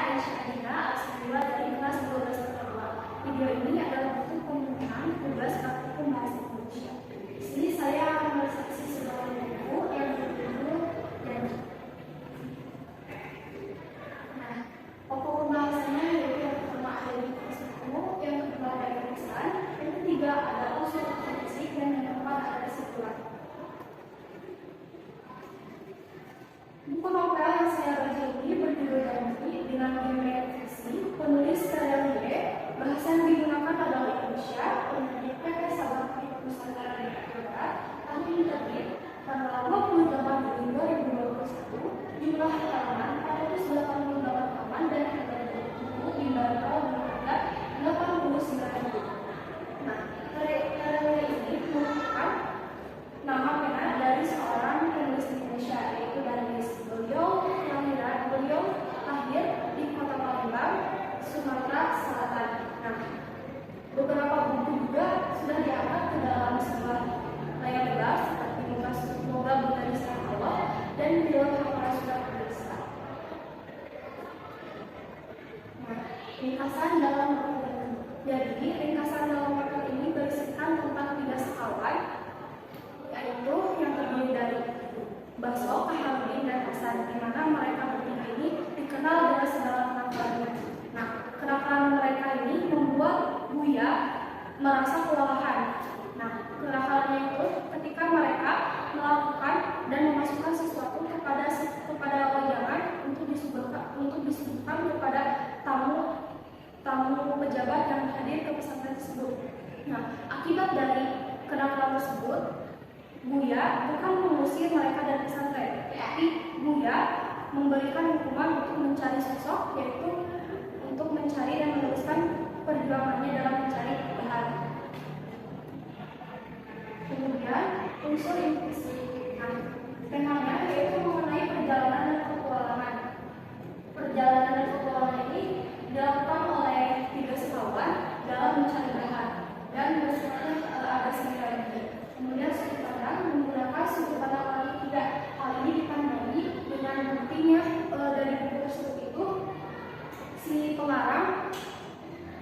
Aisyah Adina Alhamdulillah dari kelas 12 pertama. Video ini adalah bentuk pembukaan tugas praktikum bahasa Indonesia. Di sini saya akan meresaksi sebuah buku yang berjudul Janji. Nah, pokok pembahasannya yaitu yang pertama ada definisi buku, yang kedua ada tulisan, yang ketiga ada unsur fisik, dan yang keempat ada kesimpulan. Buku novel yang saya baca ini berjudul Janji dengan genre fiksi, penulis Karel Y, bahasa yang digunakan adalah Indonesia, penerbit PT Sabah Nusantara Negara, tahun terbit tanggal 28 Juli 2021, jumlah halaman 488 halaman dan harga buku dibanderol dengan harga 89.000. Nah, Karel Y ini merupakan nama pena dari seorang penulis Indonesia, yaitu Darwis. Beliau lahir di Kota Palembang, Sumatera Selatan. Nah, beberapa buku juga sudah diangkat ke dalam sebuah layar lebar seperti Semoga Bulan Sayang Allah dan Film Hafalan Surat Al-Isra. Nah, ringkasan dalam novel ini. Jadi, ringkasan dalam novel ini berisikan tentang 3 sekawan, yaitu yang terdiri dari Baso, Kaharudin, dan Hasan, di mana mereka bertiga ini dikenal dengan segala kenakalannya. Nah, kenakalan mereka ini membuat Buya merasa kelelahan. Nah, kenakalannya itu ketika mereka melakukan dan memasukkan sesuatu kepada wajangan untuk disuguhkan kepada tamu pejabat yang hadir ke pesantren tersebut. Nah, akibat dari kenakalan tersebut, Buya bukan mengusir mereka dari pesantren, tapi Buya memberikan hukuman untuk mencari sosok, yaitu untuk mencari dan meneruskan perjuangannya dalam mencari bahan. Kemudian unsur implisi. Nah, temanya yaitu mengenai perjalanan dan petualangan. Perjalanan dan petualangan ini dilakukan oleh 3 sekawan dalam mencari bahan dan bersifat ada 9. Kemudian sudut pandang menggunakan sudut pandang lagi 3. Hal ini ditandai dengan buktinya dari buku tersebut itu si pengarang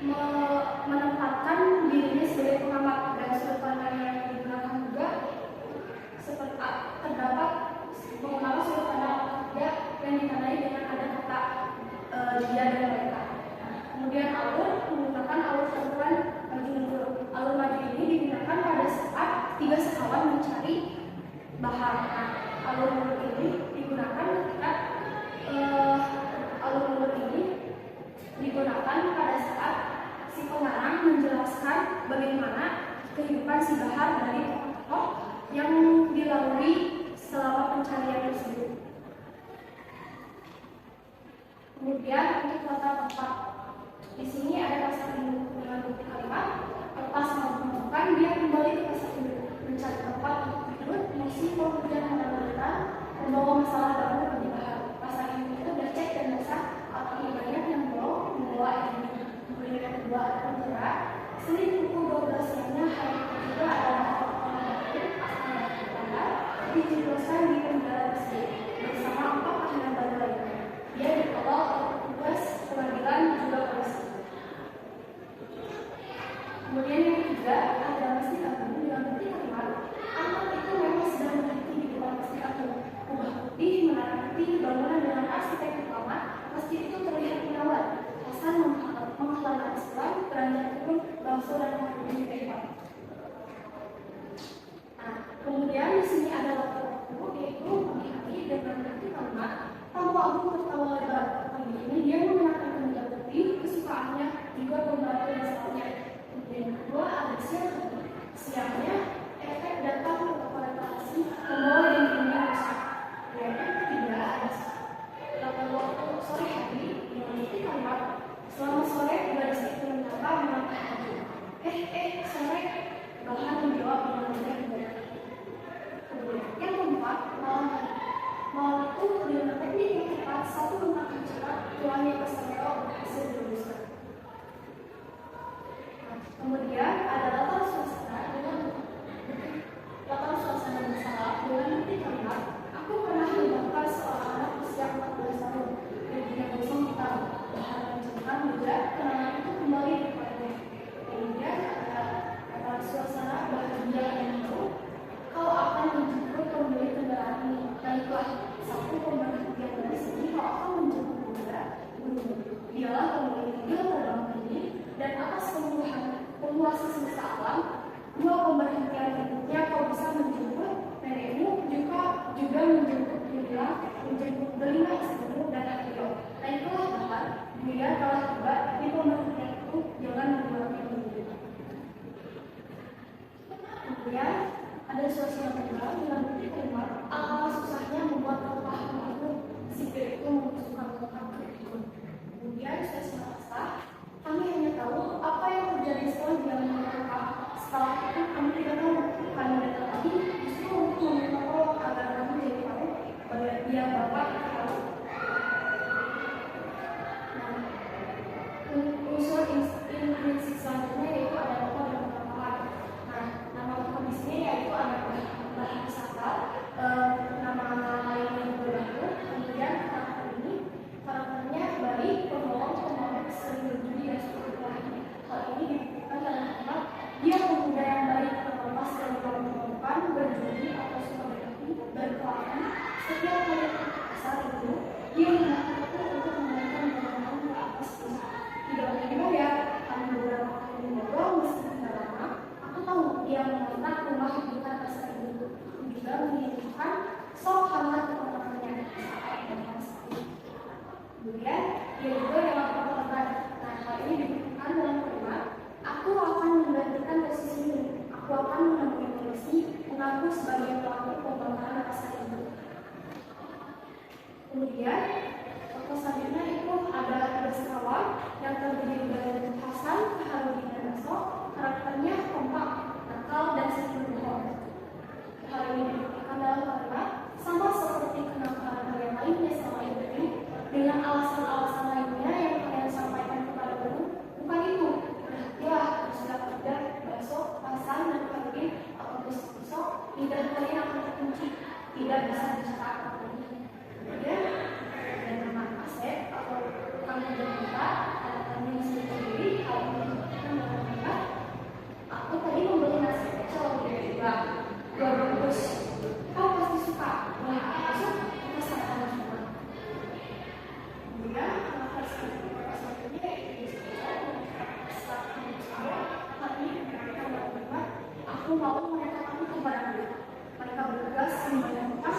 menempatkan dirinya sebagai pengamat, dan sudut pandang yang digunakan juga seperti terdapat mengenal sudut pandang yang ditandai dengan ada kata dia dan mereka. Kemudian alur menggunakan alur campuran maju mundur. Alur maju ini digunakan pada saat 3 sekawan mencari bahan. Nah, alur mundur ini digunakan ketika pada saat si pengarang menjelaskan bagaimana kehidupan si Bahar dari tokoh yang dilalui selama pencarian tersebut. Kemudian untuk kata tempat, di sini ada pasal induk dengan bukti kalimat. Lepas menentukan dia kembali ke pasal induk, mencari tempat untuk tidur, mengisi pekerjaan menentukan, membawa masalah baru bagi Bahar. Pasal induk itu bercek dan dasar atau banyak yang membawa ini. Kemudian yang kedua ada penjara. Senin pukul 12 siangnya hari ketiga adalah dijebloskan di penjara tersebut bersama 4 tahanan baru lainnya. Dia dikawal oleh petugas pengadilan juga polisi. Kemudian yang ketiga ada masjid agung dengan bukti kalimat. Anak itu memang sedang berhenti di depan masjid agung. Kubah putih, menara putih, bangunan dengan arsitektur lama. Masjid itu terlihat menawan. Hasan menghalakan Islam, beranjak turun, bangsa dan menghubungi Taiwan. Nah, kemudian di sini ada waktu-waktu, yaitu pagi hari dengan bukti kalimat. Tamu Agung tertawa lebar. Pagi ini dia mengenakan kemeja putih, kesukaannya juga pembantu dan salahnya. Kemudian yang kedua ada siang hari. Siangnya efek datang ke kepala reparasi membawa dindingnya rusak. Dan yang ketiga ada waktu sore hari dengan bukti kalimat. Selama sore gadis itu menyapa menantang Agung. Sore Bahan menjawab dengan mudah. Kemudian dibilang menjemput telinga istrimu dan akhirnya. Nah itulah bahkan dia telah tiba di pemberhentian itu jangan mengulangi dulu. Kemudian ada situasi yang kedua dengan bukti kelima, alangkah susahnya membuat kepahaman itu sipil itu membutuhkan kekuatan itu. Kemudian situasi yang ketiga, kami hanya tahu apa yang terjadi setelah dia menemukan. Setelah itu kami tidak tahu, kami datang lagi justru untuk meminta tolong agar kami jadi tahu bahwa dia bapak tahu. Unsur intrinsik selanjutnya yaitu ada tokoh dan tokohan. Nah, nama tokoh di sini yaitu ada bahasa nama lainnya juga baru. Kemudian karakternya baik, penolong, pemaaf, sering berjudi dan seperti lainnya. Hal ini dibuktikan dalam kalimat dia pemuda yang baik, terlepas dari keburukan, berjudi atau suka berhati, berkelakuan. Setiap kali kasar itu, dia menggunakan itu untuk memberikan pertolongan ke atas dosa. Tidak hanya ya, kami beberapa kali ngobrol meski tidak lama. Aku tahu dia mengontak rumah di dekat pasar itu, juga menginginkan sok hangat keponakannya saat dan sakit. Kemudian dia juga yang melakukan. Nah, hal ini dibuktikan dalam kalimat aku akan menggantikan posisimu. Aku akan menemui polisi mengaku sebagai pelaku pembakaran pasar itu. Kemudian tokoh selanjutnya itu ada Kawan yang terdiri dari Hasan, Kaharudin dan Naso. Karakternya kompak, nakal dan sering berbohong. Hal ini dibuktikan dalam kalimat sama seperti kenakalan yang lainnya selama ini dengan alasan-alasan lainnya yang kalian sampaikan kepada guru. Bukan itu. Berhatilah, sudah kerja, besok, Hasan dan Kaharudin atau besok lidah kalian akan terkunci, tidak bisa dicetak lagi. Kemudian ada nama Asep atau tukang kita, kami sendiri, hal ini dibuktikan dalam kalimat aku tadi membeli nasi pecel juga 2 bungkus. Kau pasti suka. Wah, besok kita sarapan semua. Kemudian karakter selanjutnya yaitu saat kami bersama, kami dibuktikan dalam kalimat aku mau mereka takut kepadaku. Mereka bergegas membayangkan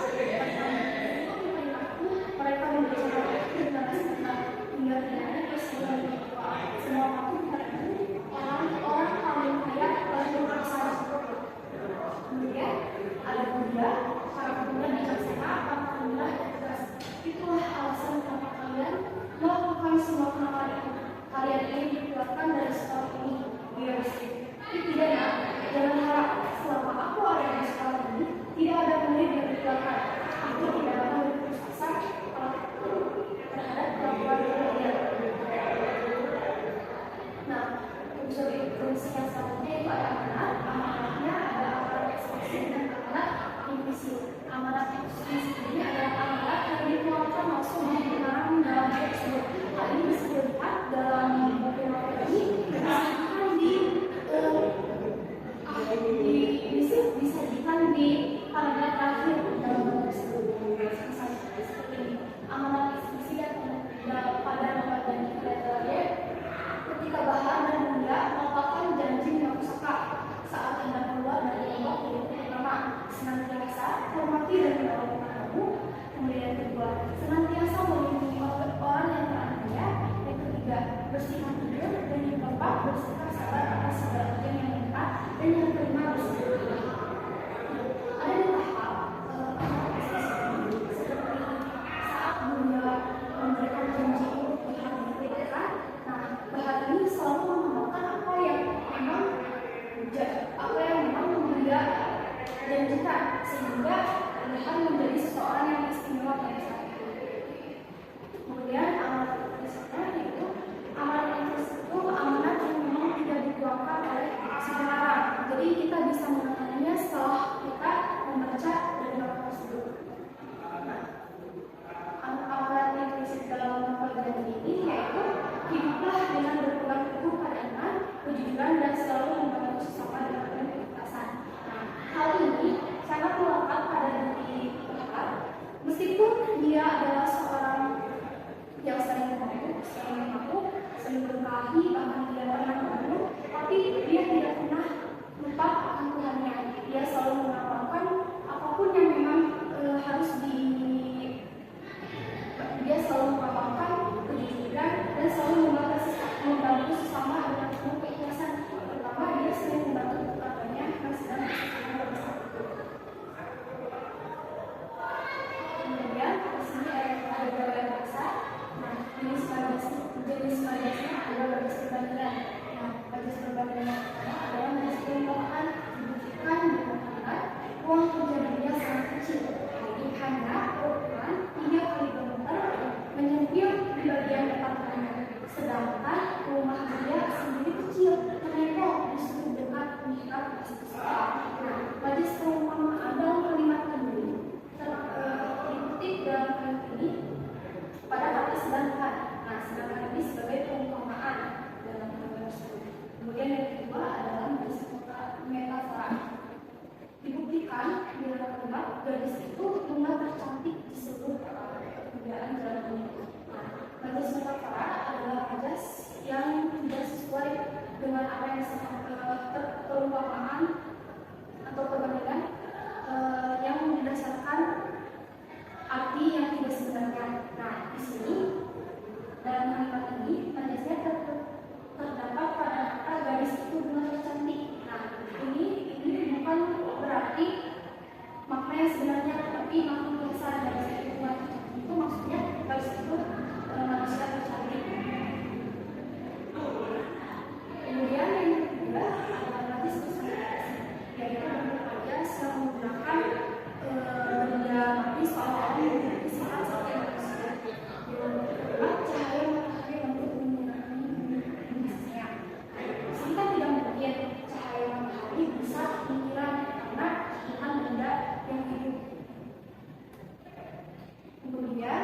mereka membicara dengan sebentar hingga tidak peristiwa semua waktu orang paling kaya lalu merasa seperti. Kemudian ada Buddha, para pemuda bijaksana, alhamdulillah dan tegas. Itulah alasan kenapa kalian melakukan semua kenakalan itu. Kalian ini dikeluarkan dari sekolah ini, biar bersih. Tidak ya, jangan harap selama aku ada di sekolah ini tidak ada murid yang dikeluarkan. Aku tidak akan berputus asa terhadap kelakuan kalian. Nah, unsur intrinsik yang selanjutnya itu ada amanat. Amanatnya ada amanat ekspresi dan amanat implisit. Amanat ekspresi ini adalah amanat yang dikeluarkan langsung di kebenaran dalam tersebut. Hal ini bisa dilihat dalam buku materi disajikan di paragraf terakhir dalam buku tersebut. Seperti ini. Amanat ekspresi dan pada bagian terakhir ketika Bahar dan Bunda melakukan janji pusaka saat hendak keluar dari lembah yaitu pertama senantiasa hormati dan merawat kamu. Kemudian yang kedua senantiasa melindungi orang yang teraniaya. Yang ketiga bersihkan tidur. Dan yang keempat bersikap sabar atas segala yang menimpa. Dan yang kelima bersikap ada di tahap seperti saat Bunda memberikan janji untuk dihadirkan. Nah, Bahar ini selalu mengatakan apa yang memang dia janjikan sehingga Bahar menjadi seseorang yang istimewa pada saat itu. Kemudian amanat berikutnya yaitu amanat itu amanat yang memang tidak dikeluarkan oleh seseorang. Jadi kita bisa mengenalinya setelah kita membaca dari bab tersebut. Amanat yang prinsip dalam bagian ini yaitu hiduplah dengan berpegang teguh pada iman, kejujuran dan selalu membantu sesama dengan keikhlasan. Nah, hal ini sangat melekat pada diri Bahar, meskipun dia adalah seorang yang sering mengaku, sering berkelahi, bahkan dia pernah membunuh, tapi dia tidak pernah lupa akan Tuhannya. Dia selalu mengamalkan apapun yang memang harus di jenis majasnya adalah majas perbandingan. Nah, majas perbandingan yang pertama adalah majas perumpamaan, dibuktikan dengan kalimat ruang terjadinya sangat kecil, yaitu hanya ukuran 3 kali 2 meter menyempil di bagian depan kanan. Sedangkan rumah dia sendiri kecil, menempel di sudut dekat mihrab masjid istiqlal. Nah, majas perumpamaan dalam kalimat ini dikutip dalam kalimat ini pada kata sedangkan. Nah, sedangkan ini sebagai perumpamaan dalam kalimat tersebut. Kemudian yang kedua adalah majas metafora. Dibuktikan di dalam kalimat gadis itu bunga tercantik di seluruh kebudayaan jalan ini. Nah, majas metafora adalah majas yang tidak sesuai dengan apa yang perumpamaan atau perbandingan yang berdasarkan arti yang tidak sebenarnya. Nah, di sini dalam kalimat ini majasnya terdapat pada kata gadis itu bunga tercantik. Nah, ini bukan berarti makna yang sebenarnya, tapi makna tulisan gadis itu bunga tercantik itu maksudnya gadis itu manusia tercantik. Kemudian yang kedua adalah majas personifikasi, yaitu bentuk majas yang menggunakan benda mati seolah-olah memiliki sifat seperti manusia. Cahaya matahari untuk menggunakannya. Di sini kan tidak mungkin cahaya matahari bisa menghilang karena bukan benda yang hidup. Kemudian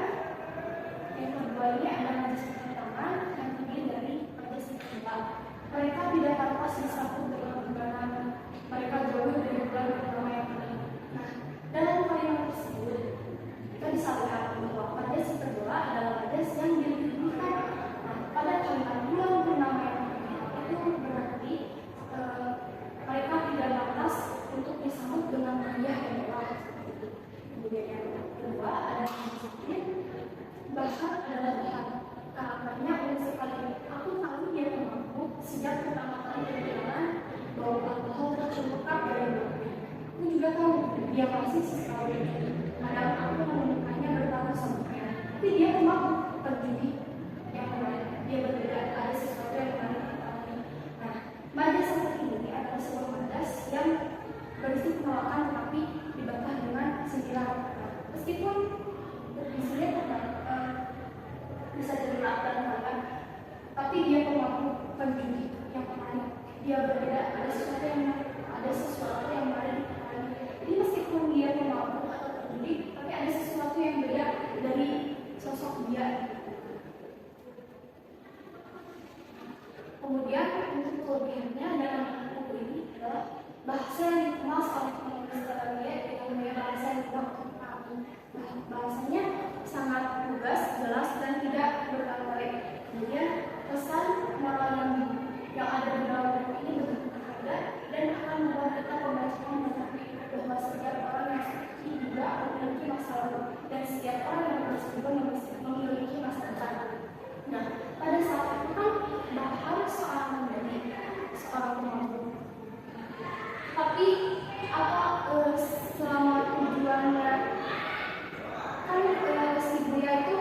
yang kedua ini adalah majas pertama yang terdiri dari majas istiqlal. Mereka tidak pantas disambut dengan bulan. Mereka jauh dari bulan pertama yang ini. Nah, dalam kalimat tersebut kita bisa lihat bahwa majas kedua adalah majas yang ditujukan. Nah, pada kalimat bulan purnama yang ini itu berarti mereka tidak pantas untuk disambut dengan hadiah yang mewah. Kemudian yang kedua adalah majas bahkan adalah Tuhan. Karakternya unik sekali. Aku tahu dia mampu sejak pertama kali berjalan bahwa alkohol tercurahkan dari mulutnya. Aku juga tahu dia pasti sesekali. Padahal aku menemukannya bertahun-tahunnya. Tapi dia mampu berjudi yang lain. Dia berbeda, ada sesuatu yang menarik di tangannya. Nah, majas seperti ini adalah sebuah majas yang berisi penolakan tetapi dibantah dengan sentilan. Meskipun di sini bisa jadi latar tapi dia pemampu penjudi yang menarik. Dia berbeda, ada sesuatu yang menarik. Jadi meskipun dia pemampu atau penjudi, tapi ada sesuatu yang beda dari sosok dia. Kemudian untuk kelebihannya dalam buku ini adalah bahasa yang dikemas oleh penulis Italia dengan bahasa yang mudah untuk dipahami. Bahasanya sangat lugas, jelas, dan tidak berkali-kali. Kemudian pesan moral yang ada di dalam buku ini begitu berharga dan akan membuat kita pembacanya mengerti bahwa setiap orang yang suci juga memiliki masa lalu dan setiap orang yang bersih juga memiliki masa depan. Nah, pada saat itu kan harus seorang menjadi seorang pemampu. Tapi apa selama tujuannya kan si Buya itu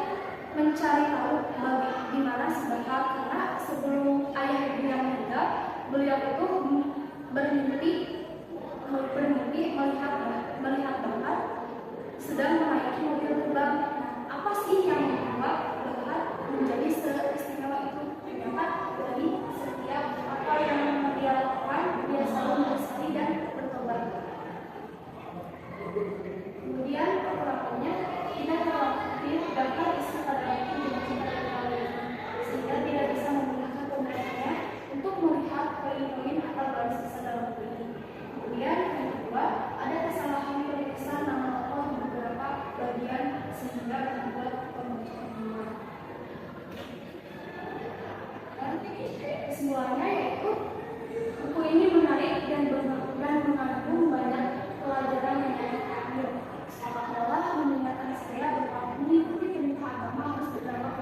mencari tahu di mana si Bakal, karena sebelum ayah Buya meninggal, beliau itu bermimpi melihat Bakal sedang menaiki mobil terbang. Apa sih yang membuat Bakal menjadi seistimewa itu? Ternyata dari setiap apa yang dia lakukan, dia selalu menyesali dan bertobat. Kemudian kekurangannya tidak terlalu Bakal isi pada waktu dengan cinta kalian, sehingga tidak bisa memudahkan pembacanya untuk melihat poin-poin atau garis besar dalam buku ini. Kemudian yang kedua, ada kesalahan penulisan nama tokoh di beberapa bagian sehingga membuat pembacaan bingung. Kesimpulannya yaitu buku ini menarik dan mengandung banyak pelajaran yang dapat diambil. Seolah-olah mengingatkan saya bahwa mengikuti perintah agama harus berdampak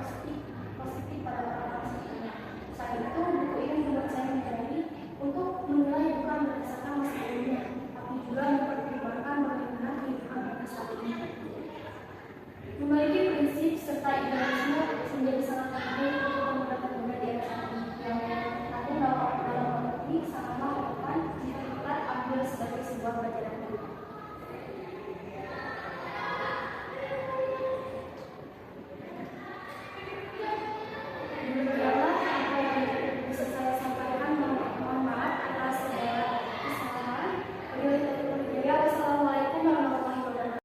positif pada orang sekitarnya. Saat itu buku ini membuat saya menyadari untuk menilai bukan berdasarkan masa lalunya, tapi juga mempertimbangkan bagaimana kehidupan mereka saat ini. Memiliki prinsip serta idealisme